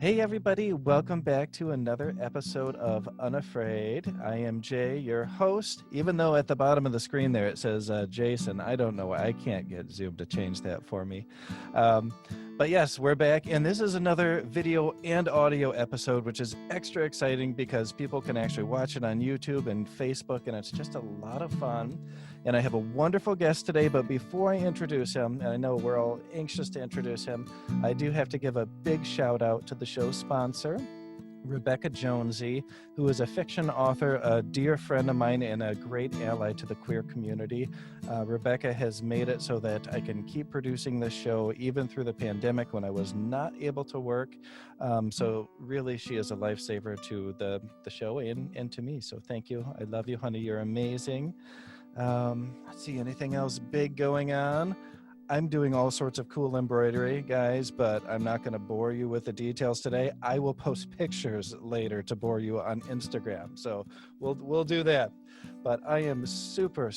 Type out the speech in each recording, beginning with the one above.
Hey everybody, welcome back to another episode of Unafraid. I am Jay, your host. Even though at the bottom of the screen there it says Jason, I don't know why I can't get Zoom to change that for me. But yes, we're back, and this is another video and audio episode, which is extra exciting because people can actually watch it on YouTube and Facebook, and it's just a lot of fun. And I have a wonderful guest today, but before I introduce him, and I know we're all anxious to introduce him, I do have to give a big shout out to the show's sponsor, Rebecca Jonesy, who is a fiction author, a dear friend of mine, and a great ally to the queer community. Rebecca has made it so that I can keep producing this show even through the pandemic when I was not able to work. So really, she is a lifesaver to the show and to me. So thank you. I love you, honey. You're amazing. Let's see, anything else big going on? I'm doing all sorts of cool embroidery, guys, but I'm not going to bore you with the details today. I will post pictures later to bore you on Instagram, so we'll do that. But I am super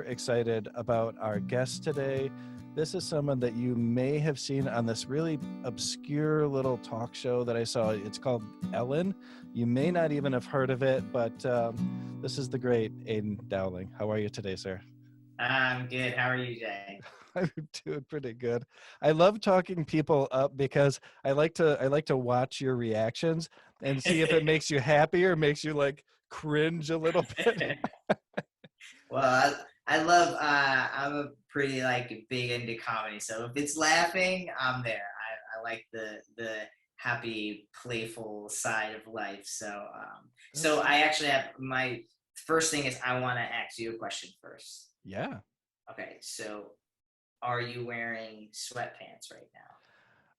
excited about our guest today. This is someone that you may have seen on this really obscure little talk show that I saw. It's called Ellen. You may not even have heard of it, but this is the great Aydian Dowling. How are you today, sir? I'm good. How are you, Jay? I'm doing pretty good. I love talking people up because I like to watch your reactions and see if it makes you happy or makes you like cringe a little bit. Well, I love. I'm a pretty big into comedy, so if it's laughing, I'm there. I like the happy, playful side of life. So I actually have my first thing is I want to ask you a question first. Yeah. Okay, so are you wearing sweatpants right now?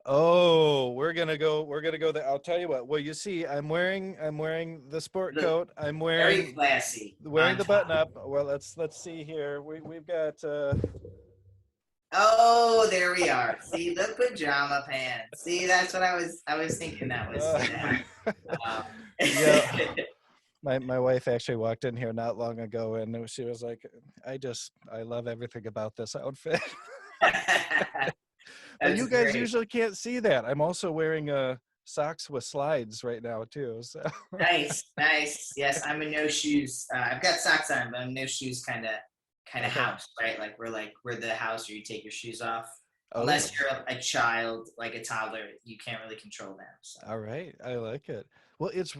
Oh, we're gonna go there. I'll tell you what. Well, you see, I'm wearing the sport Look, coat. I'm very wearing classy wearing on the top. button up. Well, let's see here. We've got Oh, there we are. See the pajama pants. See, that's what I was thinking that was uh gonna happen. Um, yeah. My wife actually walked in here not long ago, and she was like, I love everything about this outfit." But That's you guys great. usually can't see that. I'm also wearing socks with slides right now too. So Nice, nice. Yes, I'm a no shoes. I've got socks on, but I'm no shoes kind of okay. house, right? We're the house where you take your shoes off. Oh, Unless you're a child, like a toddler, you can't really control them. So all right. I like it. Well, it's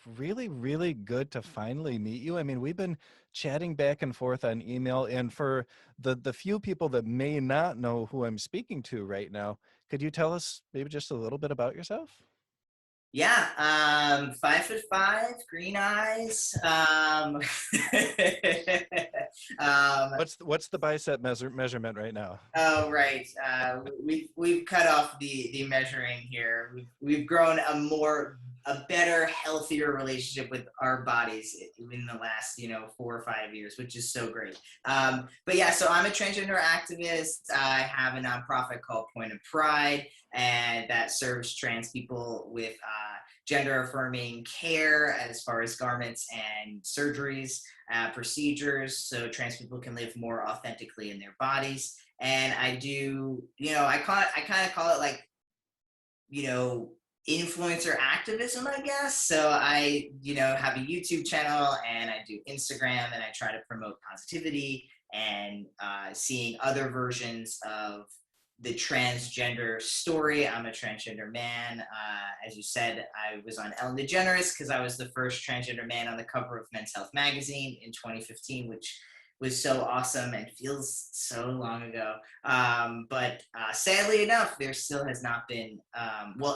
really good to finally meet you. I mean, we've been chatting back and forth on email, and for the few people that may not know who I'm speaking to right now, could you tell us maybe just a little bit about yourself? yeah, 5'5", green eyes. What's the bicep measurement right now? Oh right. We've cut off the measuring here. We've grown a better, healthier relationship with our bodies in the last 4 or 5 years, which is so great. But yeah, so I'm a transgender activist. I have a nonprofit called Point of Pride, and that serves trans people with gender affirming care as far as garments and surgeries, procedures, so trans people can live more authentically in their bodies. And I do, I kind of call it influencer activism, I guess. So I, have a YouTube channel and I do Instagram and I try to promote positivity and seeing other versions of the transgender story. I'm a transgender man. As you said, I was on Ellen DeGeneres because I was the first transgender man on the cover of Men's Health magazine in 2015, which was so awesome and feels so long ago. But sadly enough, there still has not been,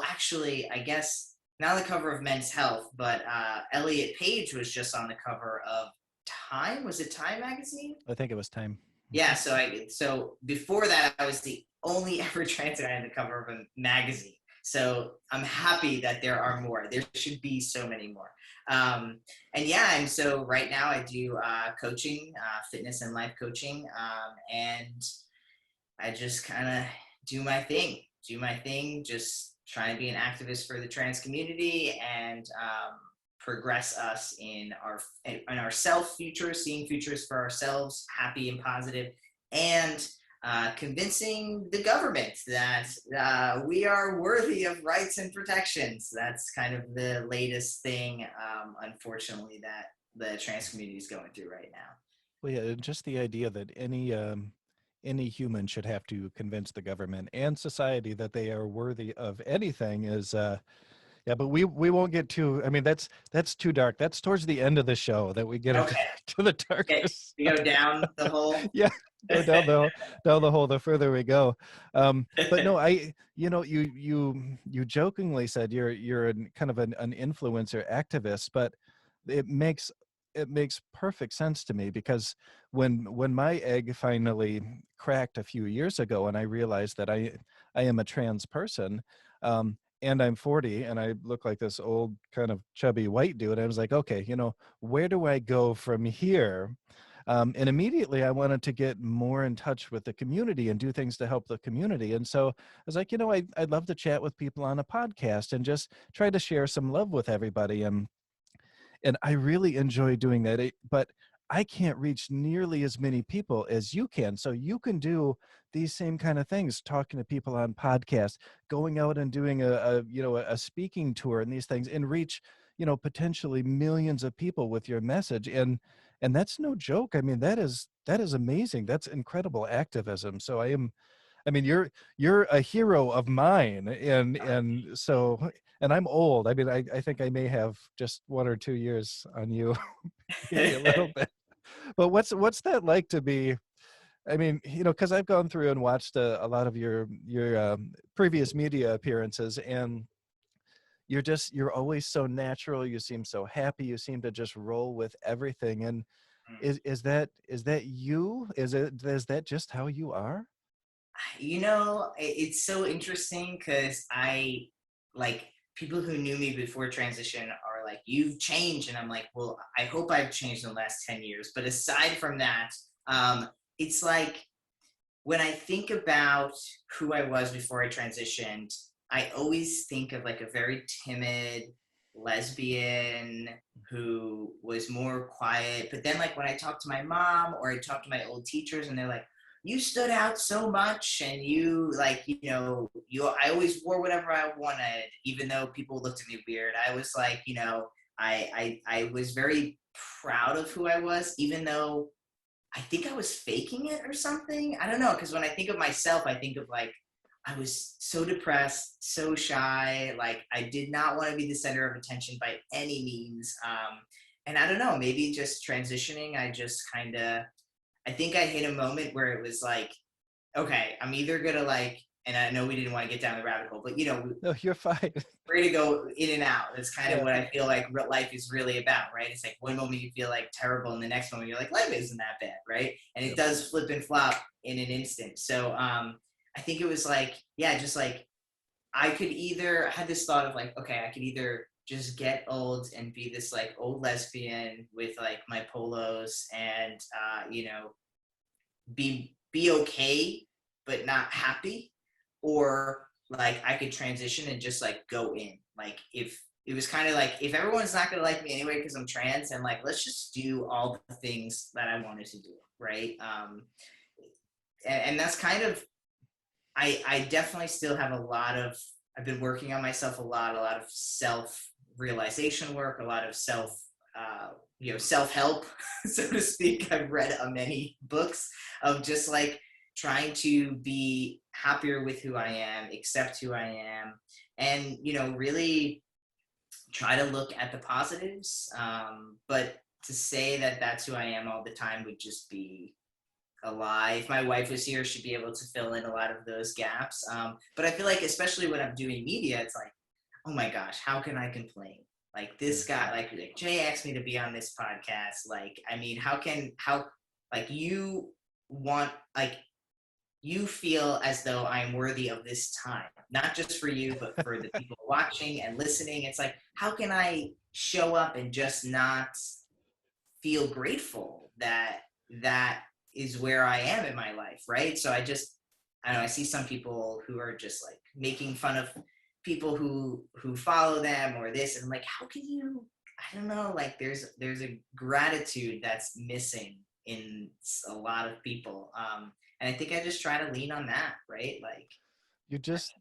actually, I guess not on the cover of Men's Health, but Elliot Page was just on the cover of Time. Was it Time magazine? I think it was time. Yeah, so before that, I was the only ever trans guy on the cover of a magazine. So I'm happy that there are more. There should be so many more. And so right now I do coaching, fitness and life coaching, and I just kind of do my thing, just trying to be an activist for the trans community and progress us in our self future, seeing futures for ourselves, happy and positive, and convincing the government that we are worthy of rights and protections. That's kind of the latest thing, unfortunately, that the trans community is going through right now. Well, yeah, and just the idea that any human should have to convince the government and society that they are worthy of anything is yeah, but we won't get too. I mean, that's too dark. That's towards the end of the show that we get into Okay, to the okay, darkness. we go down the hole. Yeah, go down the hole the further we go. But no, you jokingly said you're kind of an influencer activist, but it makes it makes perfect sense to me, because when my egg finally cracked a few years ago and I realized that I am a trans person, and I'm 40 and I look like this old kind of chubby white dude, I was like, okay, where do I go from here? And immediately I wanted to get more in touch with the community and do things to help the community. And so I was like, I'd love to chat with people on a podcast and just try to share some love with everybody. And I really enjoy doing that. But I can't reach nearly as many people as you can. So you can do these same kind of things, talking to people on podcasts, going out and doing a speaking tour and these things, and reach, potentially millions of people with your message. And that's no joke. I mean, that is amazing. That's incredible activism. So I mean, you're a hero of mine, and so, and I'm old. I mean, I think I may have just 1 or 2 years on you, maybe a little bit. But what's that like to be? I mean, because I've gone through and watched a lot of your previous media appearances, and you're always so natural. You seem so happy. You seem to just roll with everything. And is that you? Is that just how you are? It's so interesting because I like people who knew me before transition are like, you've changed. And I'm like, well, I hope I've changed in the last 10 years. But aside from that, it's like when I think about who I was before I transitioned, I always think of like a very timid lesbian who was more quiet. But then, like, when I talk to my mom or I talk to my old teachers, and they're like, you stood out so much, and you like, I always wore whatever I wanted, even though people looked at me weird. I was like, I was very proud of who I was, even though I think I was faking it or something. I don't know, because when I think of myself, I think of like I was so depressed, so shy. Like I did not want to be the center of attention by any means. And I don't know, maybe just transitioning, I just kind of, I think I hit a moment where it was like, okay, I'm either gonna like, and I know we didn't want to get down the rabbit hole, but No, you're fine. we're gonna go in and out. That's kind of Yeah. what I feel like life is really about, right? It's like one moment you feel like terrible, and the next moment you're like, life isn't that bad, right? And it Yep. does flip and flop in an instant. So I think it was like, yeah, just like I had this thought of like, okay, I could either just get old and be this like old lesbian with like my polos and be okay but not happy, or like I could transition and just like go in. Like if it was kind of like, if everyone's not gonna like me anyway because I'm trans, and like let's just do all the things that I wanted to do, right? And that's kind of, I definitely still have a lot of, I've been working on myself a lot of self realization work, a lot of self help, so to speak. I've read many books of just like trying to be happier with who I am, accept who I am, and really try to look at the positives. But to say that that's who I am all the time would just be a lie. If my wife was here, she'd be able to fill in a lot of those gaps. But I feel like, especially when I'm doing media, it's like, oh my gosh, how can I complain? Like this guy, like Jay asked me to be on this podcast. Like, I mean, like like you feel as though I'm worthy of this time, not just for you, but for the people watching and listening. It's like, how can I show up and just not feel grateful that that is where I am in my life, right? So I don't know, I see some people who are just like making fun of people who follow them or this, and I'm like, how can you? I don't know, like there's a gratitude that's missing in a lot of people. And I think I just try to lean on that, right? Like, You just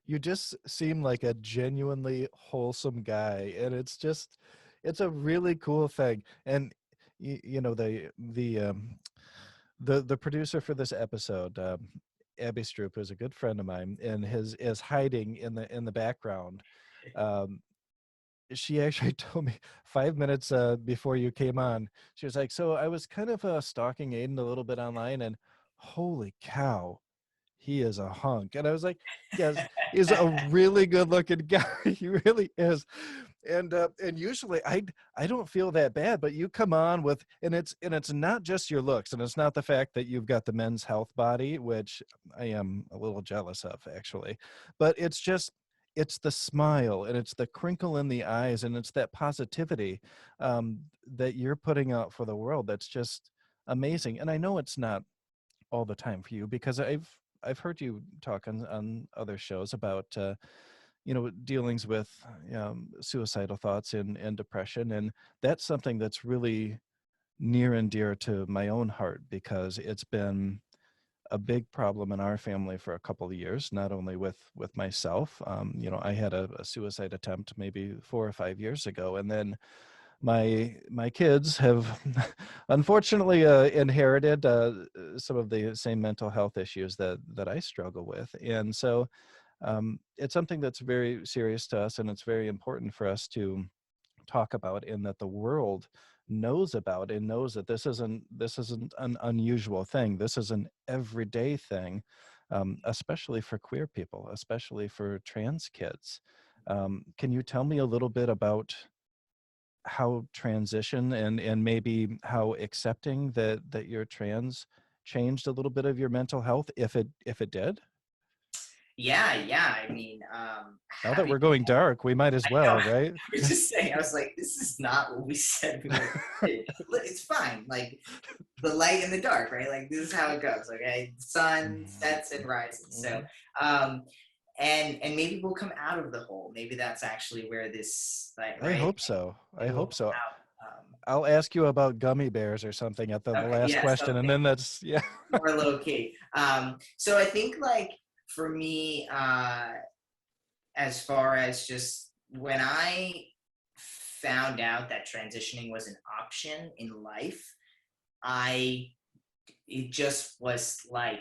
you just seem like a genuinely wholesome guy, and it's a really cool thing. And you know, the producer for this episode, Abby Stroop, is a good friend of mine, and his is hiding in the background. Um, she actually told me 5 minutes before you came on. She was like, "So I was kind of stalking Aiden a little bit online, and holy cow, he is a hunk." And I was like, yes, he's a really good looking guy. He really is. And usually I don't feel that bad, but you come on with, and it's not just your looks, and it's not the fact that you've got the men's health body, which I am a little jealous of actually, but it's the smile, and it's the crinkle in the eyes, and it's that positivity that you're putting out for the world. That's just amazing. And I know it's not all the time for you, because I've heard you talk on other shows about dealings with suicidal thoughts and depression, and that's something that's really near and dear to my own heart, because it's been a big problem in our family for a couple of years, not only with myself. I had a suicide attempt maybe 4 or 5 years ago, and then my kids have unfortunately inherited some of the same mental health issues that I struggle with. And so it's something that's very serious to us, and it's very important for us to talk about, and that the world knows about, and knows that this isn't an unusual thing. This is an everyday thing, especially for queer people, especially for trans kids. Can you tell me a little bit about how transition and maybe how accepting that you're trans changed a little bit of your mental health, if it did? yeah. I mean, Now that having, we're going dark, we might as I know, well, I right? was just saying, I was like, this is not what we said we were going to do. It's fine. Like, the light and the dark, right? Like, this is how it goes, okay? The sun sets and rises. So, Mhm. um, and maybe we'll come out of the hole. Maybe that's actually where this, like, I right? hope so. I Maybe we'll hope so. come out. I'll ask you about gummy bears or something at the Okay, last yeah, question, and something then that's yeah. more low key. So I think, like, for me, as far as just when I found out that transitioning was an option in life, I it just was like,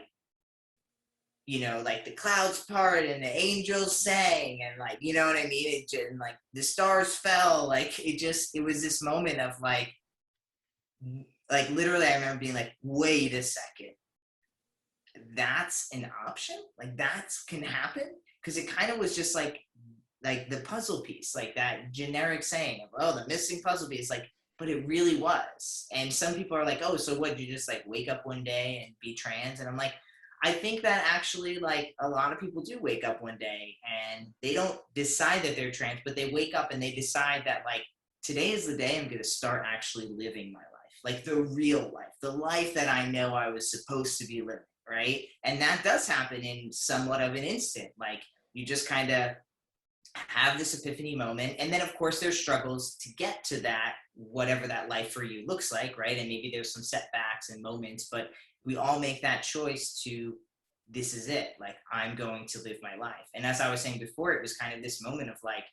like the clouds part and the angels sang, and, like, you know what I mean? It just, and, like, the stars fell, like, it was this moment of, like literally I remember being like, wait a second, that's an option? Like, that's can happen? Because it kind of was just like the puzzle piece, like that generic saying of, oh, the missing puzzle piece, like, but it really was. And some people are like, oh, so what, you just like wake up one day and be trans? And I'm like, I think that actually, like, a lot of people do wake up one day and they don't decide that they're trans, but they wake up and they decide that, like, today is the day I'm going to start actually living my life, like the real life, the life that I know I was supposed to be living, right? And that does happen in somewhat of an instant. Like, you just kind of have this epiphany moment, and then of course there's struggles to get to that, whatever that life for you looks like, right? And maybe there's some setbacks and moments, but we all make that choice to, this is it, like, I'm going to live my life. And as I was saying before, it was kind of this moment of, like,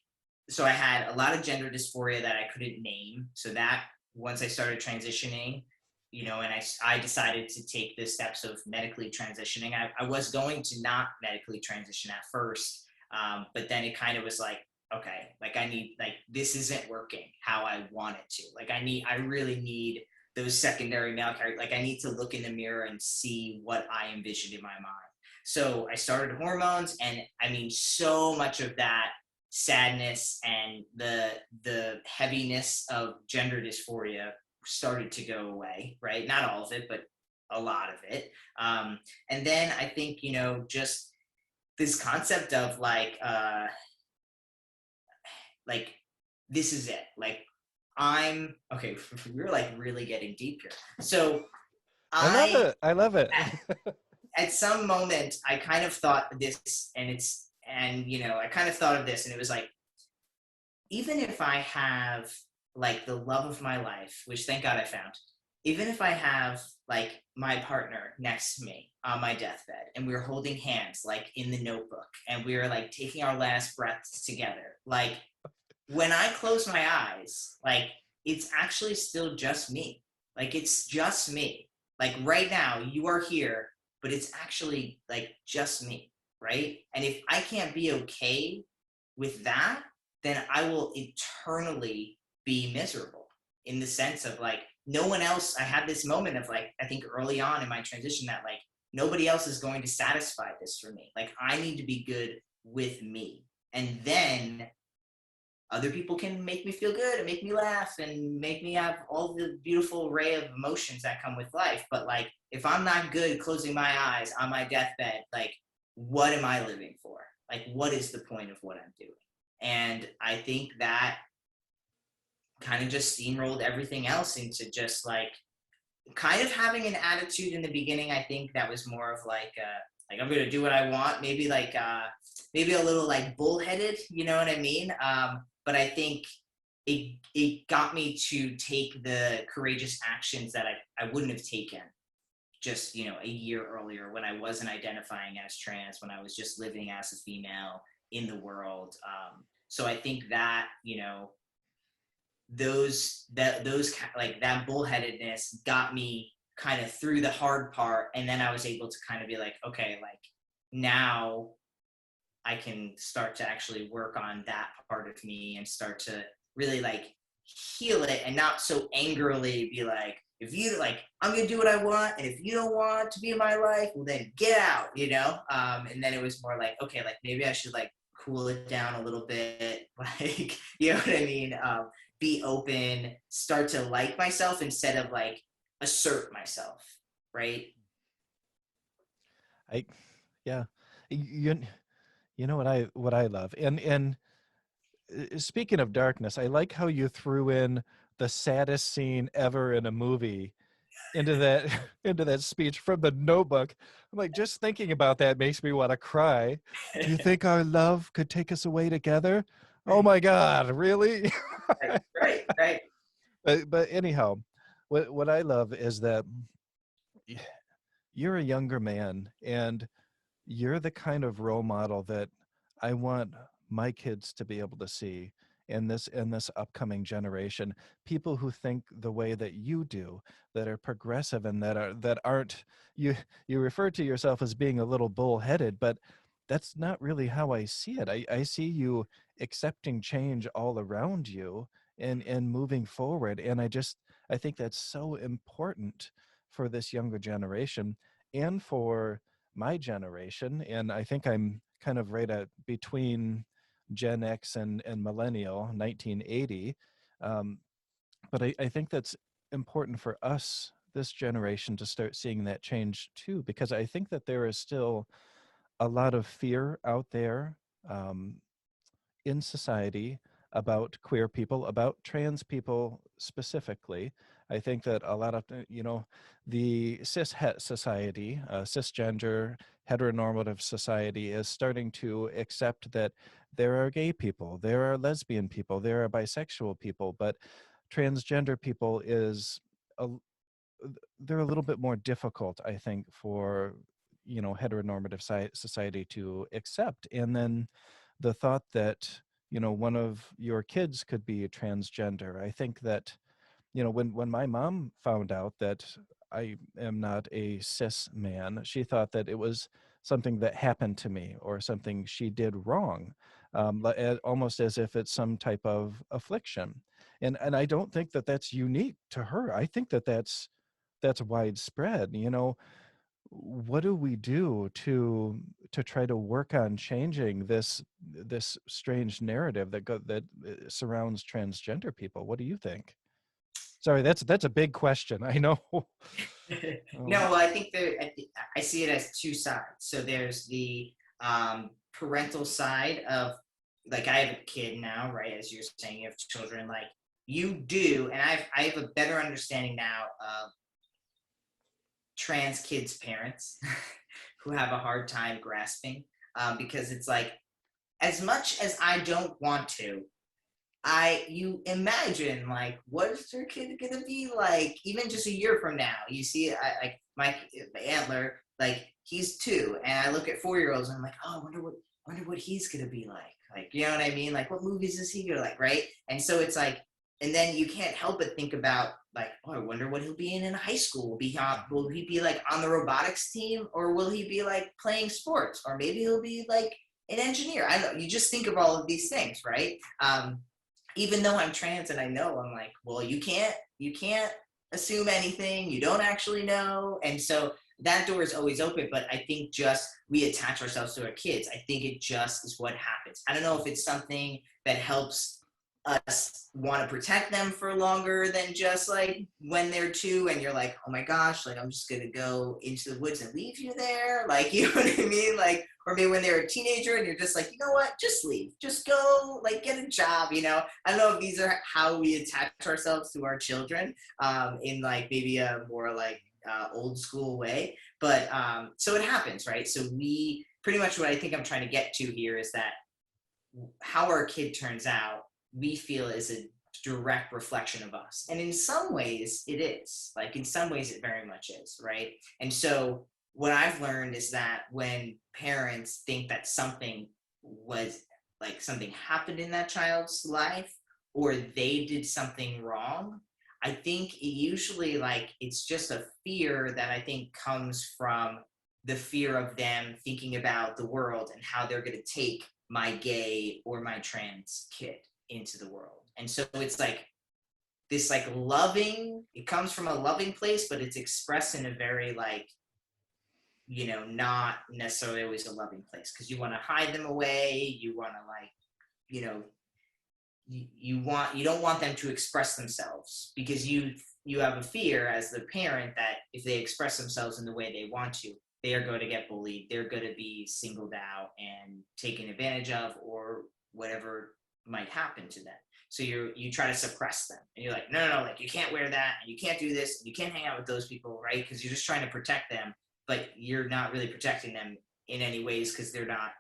so I had a lot of gender dysphoria that I couldn't name. So that, once I started transitioning, and I decided to take the steps of medically transitioning. I was going to not medically transition at first, but then it kind of was like, okay, like, I need, like, this isn't working how I want it to. Like, I really need those secondary male characters. Like, I need to look in the mirror and see what I envisioned in my mind. So I started hormones, and I mean, so much of that sadness and the heaviness of gender dysphoria started to go away, right? Not all of it, but a lot of it. And then I think, just this concept of, like, this is it. Like, I'm okay. We're like really getting deep here. So I love I, it. I love it. at some moment, I kind of thought this, and I kind of thought of this, and it was like, even if I have, like, the love of my life, which thank God I found, even if I have like my partner next to me on my deathbed and we're holding hands like in the Notebook and we're like taking our last breaths together, like when I close my eyes, like it's actually still just me. Like it's just me. Like right now, you are here, but it's actually like just me, right? And if I can't be okay with that, then I will eternally be miserable in the sense of like no one else. I had this moment of like, I think early on in my transition that like nobody else is going to satisfy this for me. Like I need to be good with me. And then other people can make me feel good and make me laugh and make me have all the beautiful array of emotions that come with life. But like, if I'm not good closing my eyes on my deathbed, like, what am I living for? Like, what is the point of what I'm doing? And I think that kind of just steamrolled everything else into just like kind of having an attitude in the beginning. I think that was more of like I'm gonna do what I want. Maybe a little like bullheaded, you know what I mean? But I think it got me to take the courageous actions that I wouldn't have taken just a year earlier when I wasn't identifying as trans, when I was just living as a female in the world. So I think that those like that bullheadedness got me kind of through the hard part, and then I was able to kind of be like, okay, like now I can start to actually work on that part of me and start to really like heal it and not so angrily be like, if you like, I'm gonna do what I want, and if you don't want to be in my life, well then get out. And then it was more like, okay, like maybe I should like cool it down a little bit, like you know what I mean? Be open, start to like myself instead of like assert myself, right? I yeah. You you know what I love. And speaking of darkness, I like how you threw in the saddest scene ever in a movie into that into that speech from the Notebook. I'm like, just thinking about that makes me want to cry. Do you think our love could take us away together? Oh my God, really? Right, right, right. But anyhow, what I love is that you're a younger man and you're the kind of role model that I want my kids to be able to see in this upcoming generation. People who think the way that you do, that are progressive and that aren't you refer to yourself as being a little bullheaded, but that's not really how I see it. I see you accepting change all around you and moving forward. And I think that's so important for this younger generation and for my generation. And I think I'm kind of right at between Gen X and millennial, 1980. Um, but I think that's important for us, this generation, to start seeing that change too, because I think that there is still a lot of fear out there, um, in society about queer people, about trans people specifically. I think that a lot of, the cishet society, cisgender, heteronormative society is starting to accept that there are gay people, there are lesbian people, there are bisexual people, but transgender people a, they're a little bit more difficult, I think, for heteronormative society to accept. And then the thought that one of your kids could be transgender, I think that when my mom found out that I am not a cis man, she thought that it was something that happened to me or something she did wrong, almost as if it's some type of affliction. And I don't think that that's unique to her. I think that that's widespread. What do we do to try to work on changing this strange narrative that surrounds transgender people? What do you think? Sorry, that's a big question. I know. No, um, well, I think I see it as two sides. So there's the parental side of like I have a kid now, right? As you're saying, you have children. Like you do, and I have a better understanding now of trans kids' parents who have a hard time grasping because it's like as much as I don't want to, you imagine like what's your kid gonna be like even just a year from now. You see, like my antler, like he's 2, and I look at 4-year-olds and I'm like, oh, I wonder what he's gonna be like. Like, you know what I mean? Like, what movies is he gonna like, right? And so it's like, and then you can't help but think about like, oh, I wonder what he'll be in high school. Will he be like on the robotics team, or will he be like playing sports, or maybe he'll be like an engineer? I don't know. You just think of all of these things, right? Even though I'm trans and I know, I'm like, well, you can't assume anything. You don't actually know. And so that door is always open. But I think just we attach ourselves to our kids. I think it just is what happens. I don't know if it's something that helps us want to protect them for longer than just like when they're 2 and you're like, oh my gosh, like I'm just gonna go into the woods and leave you there, like, you know what I mean, like, or maybe when they're a teenager and you're just like, you know what, just leave, just go, like, get a job, you know. I don't know if these are how we attach ourselves to our children, in like maybe a more like old school way, but so it happens, right? So we pretty much, what I think I'm trying to get to here is that how our kid turns out, we feel is a direct reflection of us. And in some ways it is. Like in some ways it very much is, right? And so what I've learned is that when parents think that something was like something happened in that child's life or they did something wrong, I think it usually like it's just a fear that I think comes from the fear of them thinking about the world and how they're going to take my gay or my trans kid into the world. And so it's like this like loving, it comes from a loving place, but it's expressed in a very like, you know, not necessarily always a loving place, because you want to hide them away, you want to like, you know, you don't want them to express themselves, because you have a fear as the parent that if they express themselves in the way they want to, they are going to get bullied, they're going to be singled out and taken advantage of, or whatever might happen to them. So you try to suppress them, and you're like, no, like you can't wear that, and you can't do this, and you can't hang out with those people, right? Because you're just trying to protect them, but you're not really protecting them in any ways, because they're not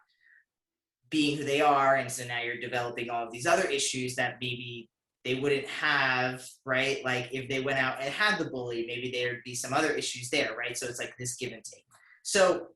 being who they are. And so now you're developing all of these other issues that maybe they wouldn't have, right? Like if they went out and had the bully, maybe there'd be some other issues there, right? So it's like this give and take. So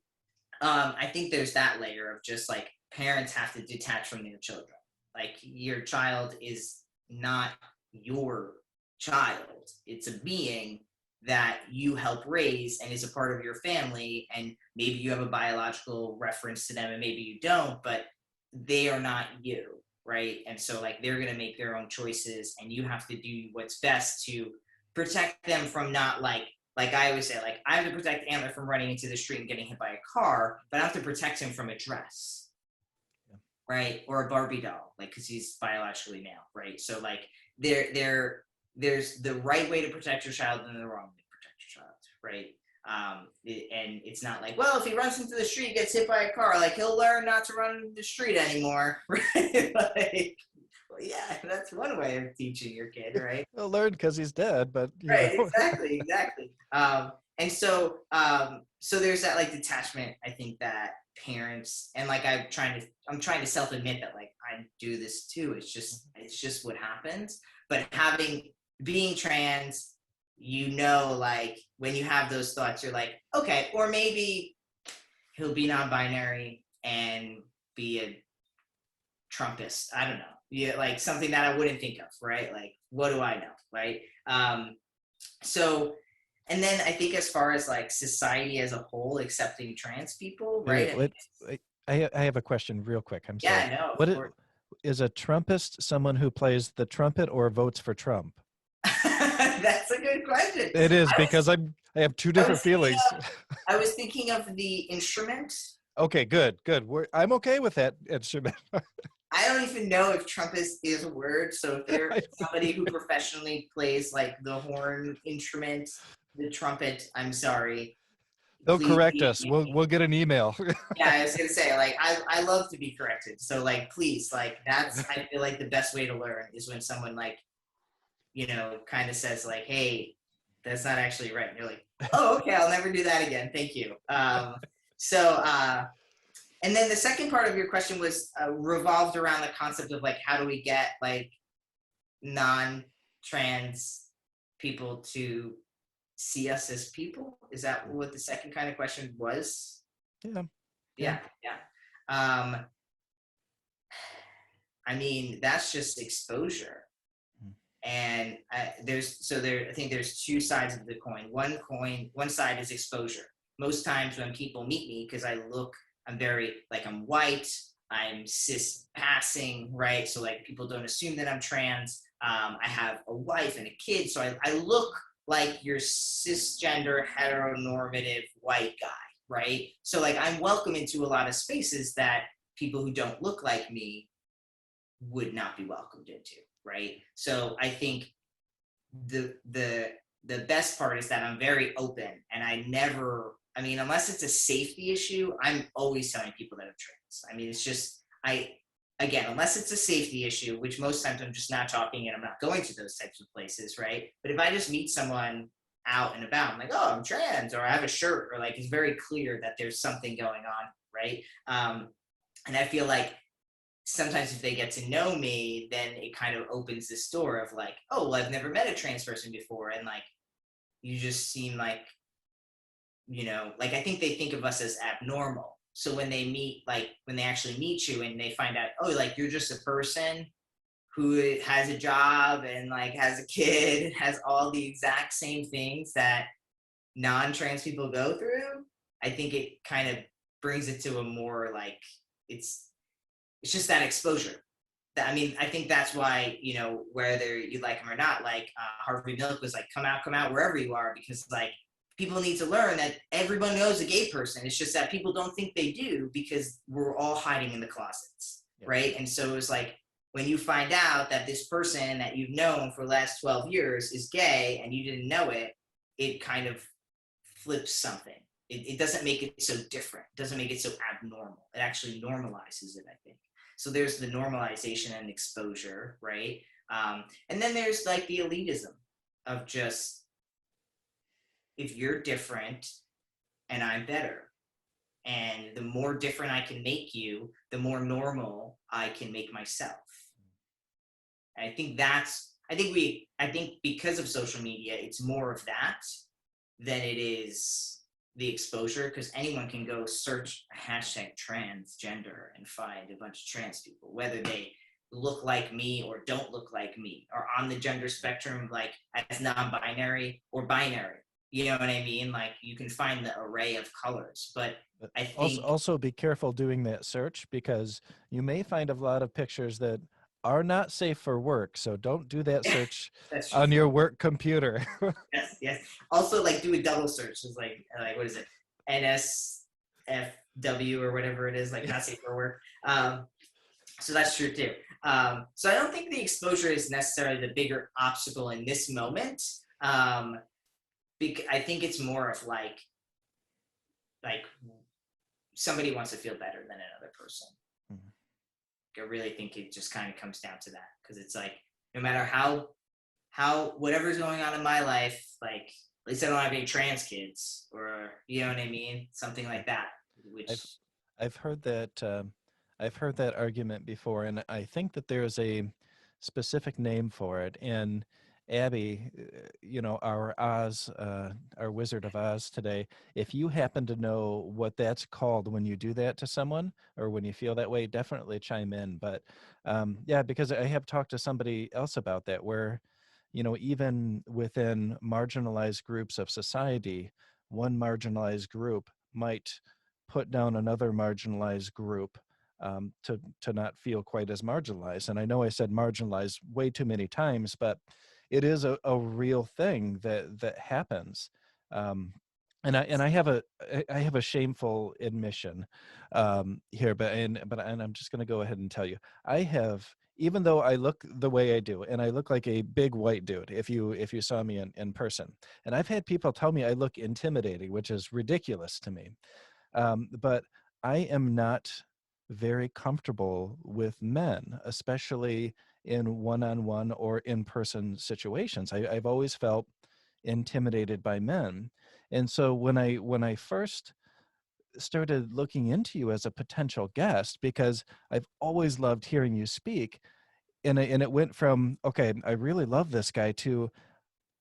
I think there's that layer of just like parents have to detach from their children. Like your child is not your child. It's a being that you help raise and is a part of your family. And maybe you have a biological reference to them and maybe you don't, but they are not you, right? And so like they're going to make their own choices, and you have to do what's best to protect them from not like I always say, like I have to protect Antler from running into the street and getting hit by a car, but I have to protect him from a dress, right? Or a Barbie doll, like, because he's biologically male, right? So like there's the right way to protect your child and the wrong way to protect your child, right? And it's not like, well, if he runs into the street, gets hit by a car, like he'll learn not to run the street anymore, right? Like, well, yeah, that's one way of teaching your kid, right? He'll learn because he's dead, but you Right, know. exactly. And so so there's that like detachment, I think, that parents, and like I'm trying to self-admit that like I do this too. It's just what happens. But being trans, you know, like when you have those thoughts, you're like, okay, or maybe he'll be non-binary and be a Trumpist. I don't know. Yeah, like something that I wouldn't think of, right? Like, what do I know, right? So, and then I think as far as like society as a whole accepting trans people, right? Wait, I have a question real quick. I'm sorry. Yeah, no. What is a Trumpist someone who plays the trumpet or votes for Trump? That's a good question. It is, because I have two different feelings. I was thinking of the instrument. Okay, good. I'm okay with that instrument. I don't even know if Trumpist is a word. So if there's somebody who professionally plays like the horn instrument, the trumpet, I'm sorry. They'll correct us. We'll get an email. Yeah, I was gonna say, like, I love to be corrected. So like, please, like, that's, I feel like the best way to learn is when someone like, you know, kind of says like, hey, that's not actually right. And you're like, oh, okay, I'll never do that again. Thank you. And then the second part of your question was revolved around the concept of like, how do we get like non-trans people to see us as people. Is that what the second kind of question was? Yeah. Yeah, yeah. Um, I mean, that's just exposure. And I think there's two sides of the coin. One side is exposure. Most times when people meet me, because I'm very, like, I'm white, I'm cis passing, right? So like people don't assume that I'm trans. I have a wife and a kid, so I look like your cisgender heteronormative white guy, right? So like I'm welcome into a lot of spaces that people who don't look like me would not be welcomed into, right? So I think the best part is that I'm very open, and I mean, unless it's a safety issue, I'm always telling people that I'm trans. I mean, it's just again, unless it's a safety issue, which most times I'm just not talking and I'm not going to those types of places, right? But if I just meet someone out and about, I'm like, oh, I'm trans, or I have a shirt, or like it's very clear that there's something going on, right? And I feel like sometimes if they get to know me, then it kind of opens this door of like, oh, well, I've never met a trans person before. And like, you just seem like, like I think they think of us as abnormal. So when when they actually meet you and they find out, oh, like you're just a person who has a job and like has a kid, has all the exact same things that non-trans people go through, I think it kind of brings it to a more like, it's just that exposure. I mean, I think that's why, whether you like them or not, like Harvey Milk was like, come out wherever you are, because like people need to learn that everyone knows a gay person. It's just that people don't think they do because we're all hiding in the closets, right? And so it's like when you find out that this person that you've known for the last 12 years is gay and you didn't know it, it kind of flips something. It doesn't make it so different. It doesn't make it so abnormal. It actually normalizes it, I think. So there's the normalization and exposure, right? And then there's like the elitism of just, if you're different and I'm better, and the more different I can make you, the more normal I can make myself. And I think because of social media, it's more of that than it is the exposure, because anyone can go search hashtag transgender and find a bunch of trans people, whether they look like me or don't look like me, or on the gender spectrum, like as non-binary or binary. You know what I mean? Like you can find the array of colors, but I think Also be careful doing that search, because you may find a lot of pictures that are not safe for work. So don't do that search that's true. on your work computer. Yes, yes. Also, like do a double search. It's like what is it? NSFW or whatever it is, like not safe for work. So that's true too. So I don't think the exposure is necessarily the bigger obstacle in this moment. I think it's more of like somebody wants to feel better than another person. Mm-hmm. I really think it just kind of comes down to that, because it's like no matter how whatever's going on in my life, like at least I don't have any trans kids, or you know what I mean, something like that. Which I've heard that I've heard that argument before, and I think that there's a specific name for it. And Abby, our Oz, our Wizard of Oz today, if you happen to know what that's called when you do that to someone, or when you feel that way, definitely chime in. But yeah, because I have talked to somebody else about that, where, even within marginalized groups of society, one marginalized group might put down another marginalized group, to not feel quite as marginalized. And I know I said marginalized way too many times, but it is a real thing that happens. And I have a shameful admission here, but I'm just going to go ahead and tell you, I have, even though I look the way I do, and I look like a big white dude, if you saw me in person, and I've had people tell me I look intimidating, which is ridiculous to me. But I am not very comfortable with men, especially in one-on-one or in-person situations. I've always felt intimidated by men. And so when I first started looking into you as a potential guest, because I've always loved hearing you speak, and it went from, okay, I really love this guy, to,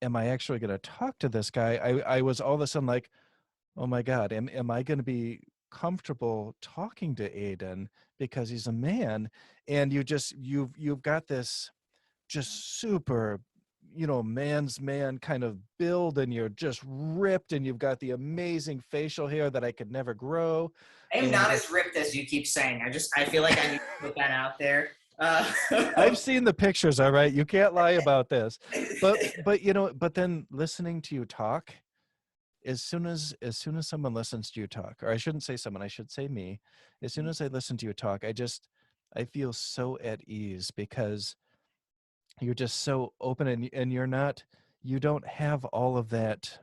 am I actually going to talk to this guy? I was all of a sudden like, oh my God, am I going to be comfortable talking to Aydian because he's a man? And you've got this just super, man's man kind of build, and you're just ripped, and you've got the amazing facial hair that I could never grow. I am not And as ripped as you keep saying. I feel like I need to put that out there. I've seen the pictures, all right. You can't lie about this. But then listening to you talk, as soon as someone listens to you talk, or I shouldn't say someone, I should say me, as soon as I listen to you talk, I feel so at ease, because you're just so open, and you don't have all of that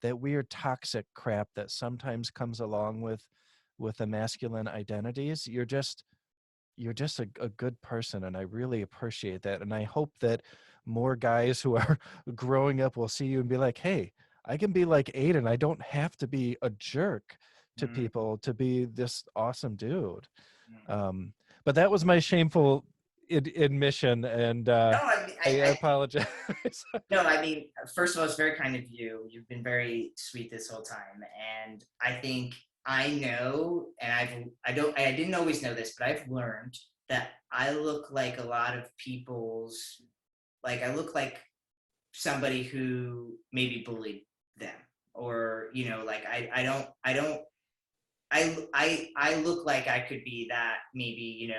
weird toxic crap that sometimes comes along with the masculine identities. You're just a good person, and I really appreciate that. And I hope that more guys who are growing up will see you and be like, hey, I can be like Aydian. I don't have to be a jerk to Mm, people to be this awesome dude. mm. um but that was my shameful admission, and No, I apologize. no, I mean, first of all, it's very kind of you. You've been very sweet this whole time, and I think I know, and I didn't always know this, but I've learned that I look like a lot of people's, like I look like somebody who maybe bullied them, or like I look like I could be that, maybe,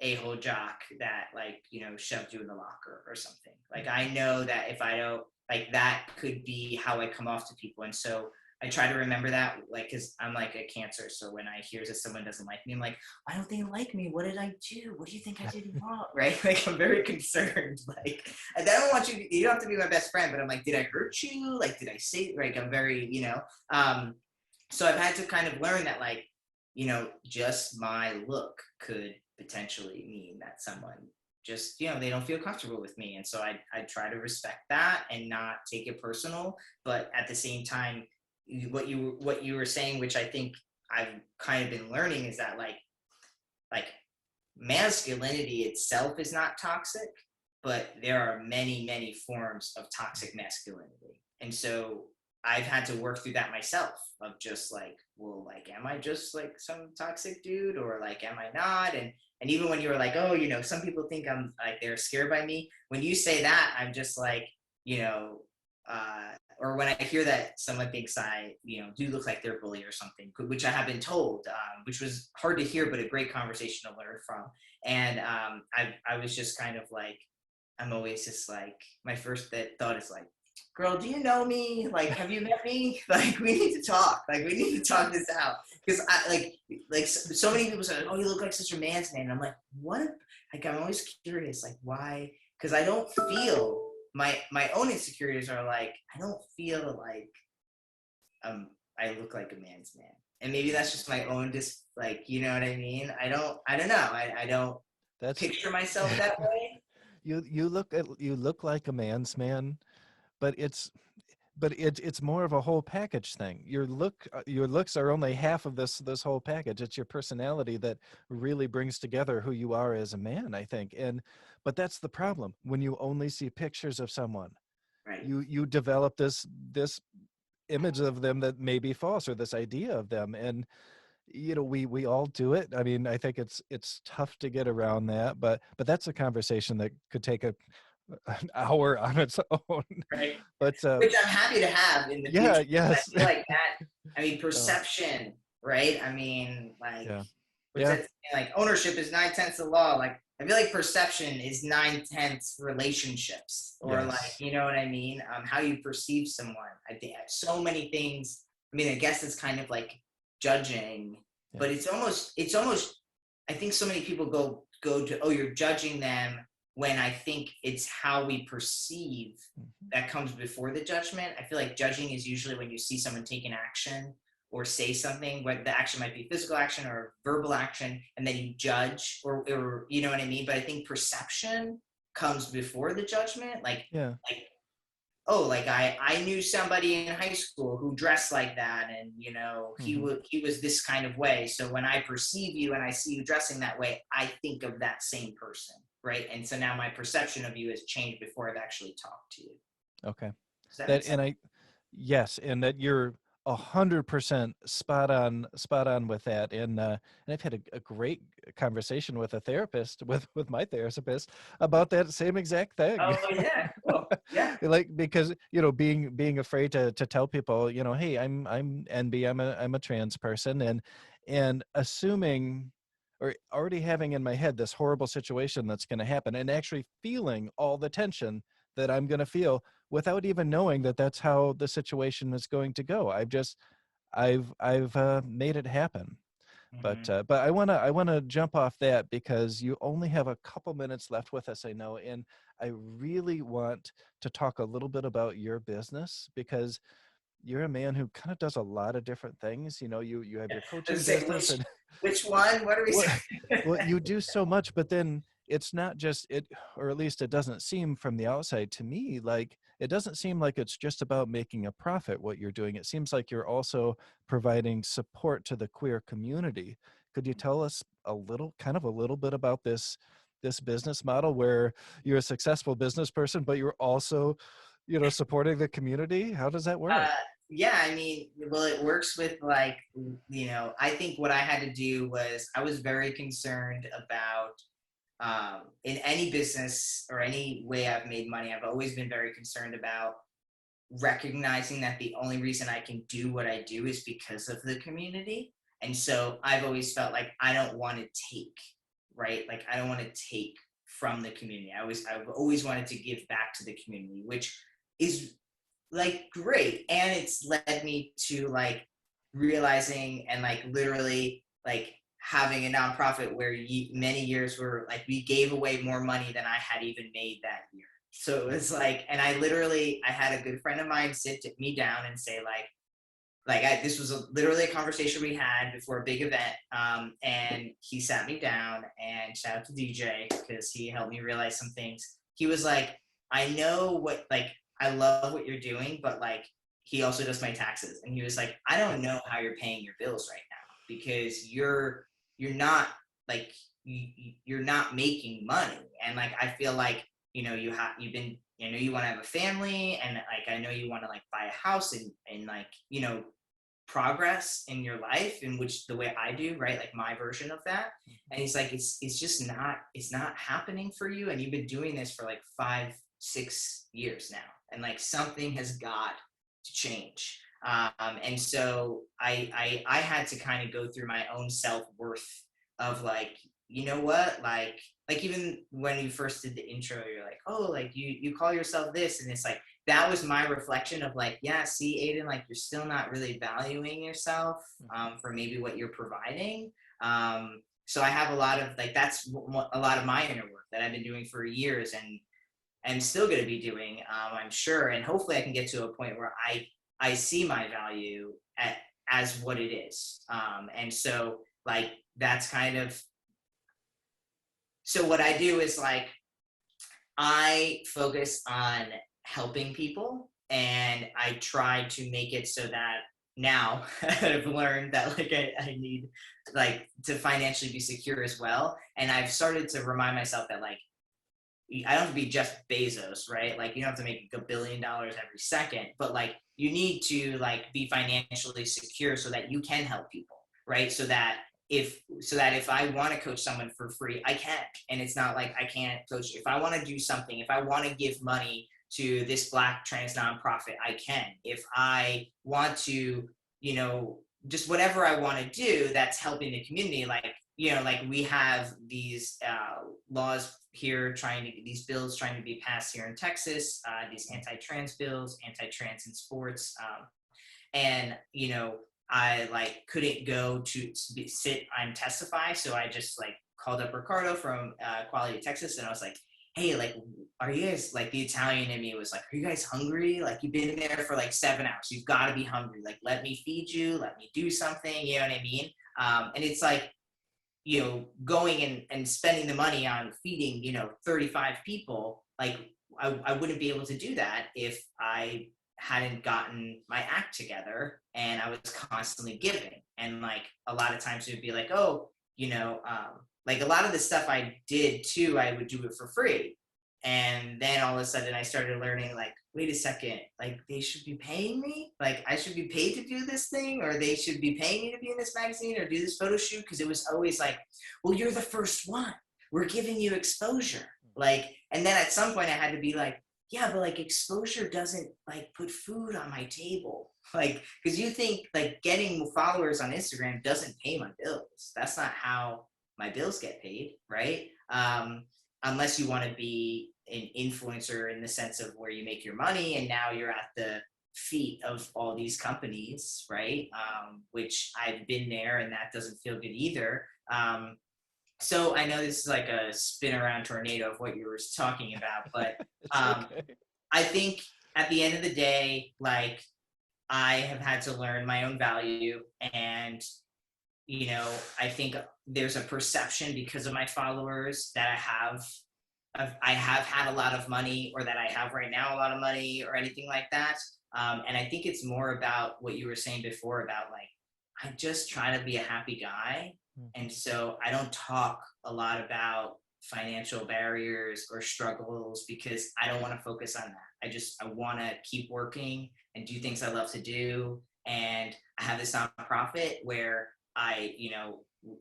a-hole jock that, like, shoved you in the locker or something. Like, I know that if I don't, like, that could be how I come off to people. And so I try to remember that, like, because I'm like a Cancer. So when I hear that someone doesn't like me, I'm like, why don't they like me? What did I do? What do you think I did wrong? Right? Like, I'm very concerned. Like, I don't want you don't have to be my best friend, but I'm like, did I hurt you? Like, did I say, like, I'm very, so I've had to kind of learn that, like, just my look could potentially mean that someone just, they don't feel comfortable with me. And so I try to respect that and not take it personal. But at the same time, what you were saying, which I think I've kind of been learning, is that like masculinity itself is not toxic, but there are many, many forms of toxic masculinity. And so I've had to work through that myself, of just like, well, like, am I just like some toxic dude, or like, am I not? And even when you were like, oh, some people think I'm like, they're scared by me. When you say that, I'm just like, you know, or when I hear that someone thinks I, do look like they're bully or something, which I have been told, which was hard to hear, but a great conversation to learn from. And I was just kind of like, I'm always just like, my first thought is like, girl, do you know me? Like, have you met me? Like, we need to talk. Like, we need to talk this out. Because I like so many people say, oh, you look like such a man's man. And I'm like, what? Like, I'm always curious, like, why? Because I don't feel, my own insecurities are like, I don't feel like I look like a man's man. And maybe that's just my own, just like, you know what I mean? I don't know. I don't That's picture myself that way. you look like a man's man, but it's more of a whole package thing. Your looks are only half of this whole package. It's your personality that really brings together who you are as a man, I think. But that's the problem. When you only see pictures of someone, Right. you develop this image of them that may be false, or this idea of them. And we all do it. I mean, I think it's tough to get around that, but that's a conversation that could take an hour on its own. Right. But Which I'm happy to have in the yeah, future. I yes. feel like that. I mean, Oh, perception, right? I mean, like, yeah, what's yeah, that? Like, ownership is 9/10 of law. Like, I feel like perception is 9/10 relationships, or like, yes, you know what I mean? How you perceive someone. I think so many things. I mean, I guess it's kind of like judging, yeah, but it's almost. I think so many people go to, oh, you're judging them, when I think it's how we perceive mhm, that comes before the judgment. I feel like judging is usually when you see someone take an action or say something, whether the action might be physical action or verbal action, and then you judge, or you know what I mean? But I think perception comes before the judgment. yeah, Like, oh, like, I knew somebody in high school who dressed like that, and hmm, he was this kind of way. So when I perceive you and I see you dressing that way, I think of that same person. right? And so now my perception of you has changed before I've actually talked to you. Okay. Does that make That sense? and I Yes, and that you're 100% spot on with that. And I've had a great conversation with a therapist, with my therapist, about that same exact thing. Oh yeah, cool. Yeah. Like, because being afraid to tell people, hey, I'm NB, I'm a trans person, and assuming, or already having in my head this horrible situation that's going to happen, and actually feeling all the tension that I'm going to feel without even knowing that that's how the situation is going to go. I've made it happen. Hmm. But I wanna jump off that, because you only have a couple minutes left with us, I know, and I really want to talk a little bit about your business, because you're a man who kind of does a lot of different things. You have Yeah. your I coaching was say business, and which one? What are we well, saying? well, you do so much, but then it's not just it, or at least it doesn't seem from the outside to me like it doesn't seem like it's just about making a profit what you're doing. It seems like you're also providing support to the queer community. Could you tell us a little bit about this business model where you're a successful business person, but you're also, supporting the community? How does that work? Uh, yeah, I mean, well, it works with like, I think what I had to do was I was very concerned about in any business or any way I've made money, I've always been very concerned about recognizing that the only reason I can do what I do is because of the community. And so I've always felt like I don't want to take, right? Like I don't want to take from the community. I've always wanted to give back to the community, which is like great. And it's led me to like realizing and like literally like having a nonprofit where many years were like we gave away more money than I had even made that year. So it was like, and I had a good friend of mine sit me down and say this was literally a conversation we had before a big event. And he sat me down, and shout out to DJ because he helped me realize some things. He was like, I know I love what you're doing, but like, he also does my taxes. And he was like, I don't know how you're paying your bills right now because you're not like, you're not making money. And like, I feel like, you've been, you want to have a family, and like, I know you want to like buy a house and like, progress in your life, in which the way I do, right? Like my version of that. And he's like, it's just not, it's not happening for you. And you've been doing this for like 5, 6 years now. And like something has got to change. And so I had to kind of go through my own self-worth of like, you know what, like even when you first did the intro, you're like, oh, like you call yourself this, and it's like that was my reflection of like, yeah, see, Aiden, like you're still not really valuing yourself for maybe what you're providing. So I have a lot of like that's a lot of my inner work that I've been doing for years, and I'm still going to be doing, I'm sure, and hopefully I can get to a point where I see my value as what it is, and so like that's kind of so what I do is like I focus on helping people, and I try to make it so that now I've learned that like I need like to financially be secure as well. And I've started to remind myself that like I don't have to be Jeff Bezos, right? Like you don't have to make $1 billion every second, but like you need to like be financially secure so that you can help people, right? So that if I want to coach someone for free, I can. And it's not like I can't coach. If I want to do something, if I want to give money to this Black trans nonprofit, I can. If I want to, just whatever I want to do that's helping the community, like we have these laws here these bills trying to be passed here in Texas, these anti-trans bills, anti-trans in sports. And I like couldn't go to sit and testify, so I just like called up Ricardo from Quality Texas, and I was like, hey, like, are you guys, like, the Italian in me was like, are you guys hungry? Like, you've been there for like 7 hours, you've got to be hungry, like, let me feed you, let me do something, you know what I mean? And it's like, going and spending the money on feeding 35 people, like I wouldn't be able to do that if I hadn't gotten my act together and I was constantly giving. And like a lot of times it would be like, oh, like a lot of the stuff I did too, I would do it for free. And then all of a sudden I started learning, like, wait a second, like they should be paying me? Like I should be paid to do this thing, or they should be paying me to be in this magazine or do this photo shoot? Because it was always like, well, you're the first one. We're giving you exposure. Like, and then at some point I had to be like, yeah, but like exposure doesn't like put food on my table. Like, because you think like getting followers on Instagram doesn't pay my bills. That's not how my bills get paid, right? Unless you want to be an influencer in the sense of where you make your money and now you're at the feet of all these companies, right? Which I've been there and that doesn't feel good either. So I know this is like a spin around tornado of what you were talking about, but Okay. I think at the end of the day, like I have had to learn my own value, and you know, I think there's a perception because of my followers that I have had a lot of money, or that I have right now a lot of money, or anything like that. And I think it's more about what you were saying before about like, I just try to be a happy guy. And so I don't talk a lot about financial barriers or struggles because I don't want to focus on that. I want to keep working and do things I love to do. And I have this nonprofit where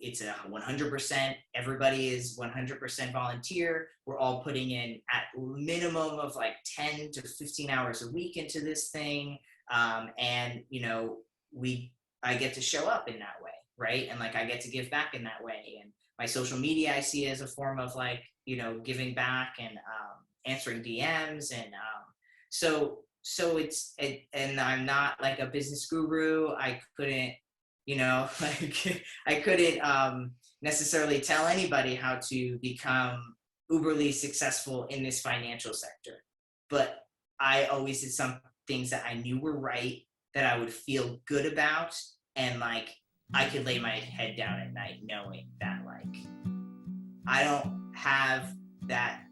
it's a 100%, everybody is 100% volunteer. We're all putting in at minimum of like 10 to 15 hours a week into this thing. And, I get to show up in that way, right? And like, I get to give back in that way. And my social media, I see as a form of like, giving back and answering DMs. And and I'm not like a business guru. I couldn't, like I couldn't necessarily tell anybody how to become uberly successful in this financial sector. But I always did some things that I knew were right, that I would feel good about, and like I could lay my head down at night knowing that like I don't have that,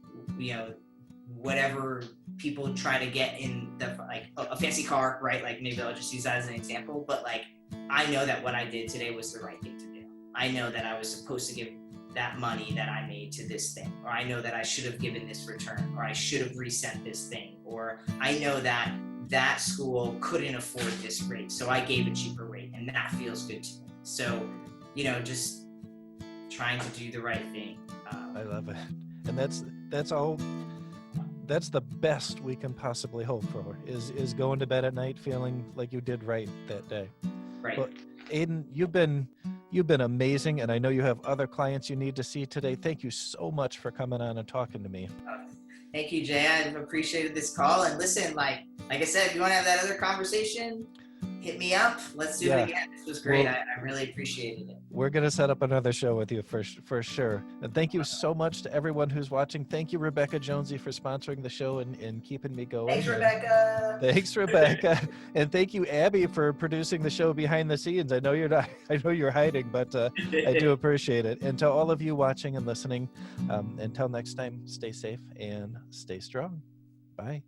whatever people try to get in the like a fancy car, right? Like maybe I'll just use that as an example, but like I know that what I did today was the right thing to do. I know that I was supposed to give that money that I made to this thing, or I know that I should have given this return, or I should have resent this thing, or I know that that school couldn't afford this rate, so I gave a cheaper rate, and that feels good to me. So, just trying to do the right thing. I love it. And that's all. That's the best we can possibly hope for, is going to bed at night feeling like you did right that day. Right. Well, Aydian, you've been amazing, and I know you have other clients you need to see today. Thank you so much for coming on and talking to me. Thank you, Jay. I've appreciated this call. And listen, like I said, if you want to have that other conversation, hit me up. Let's do it again. This was great. Well, I really appreciated it. We're going to set up another show with you for sure. And thank you so much to everyone who's watching. Thank you, Rebecca Jonesy, for sponsoring the show and keeping me going. Thanks, Rebecca. Thanks, Rebecca. And thank you, Abby, for producing the show behind the scenes. I know you're hiding, but I do appreciate it. And to all of you watching and listening, until next time, stay safe and stay strong. Bye.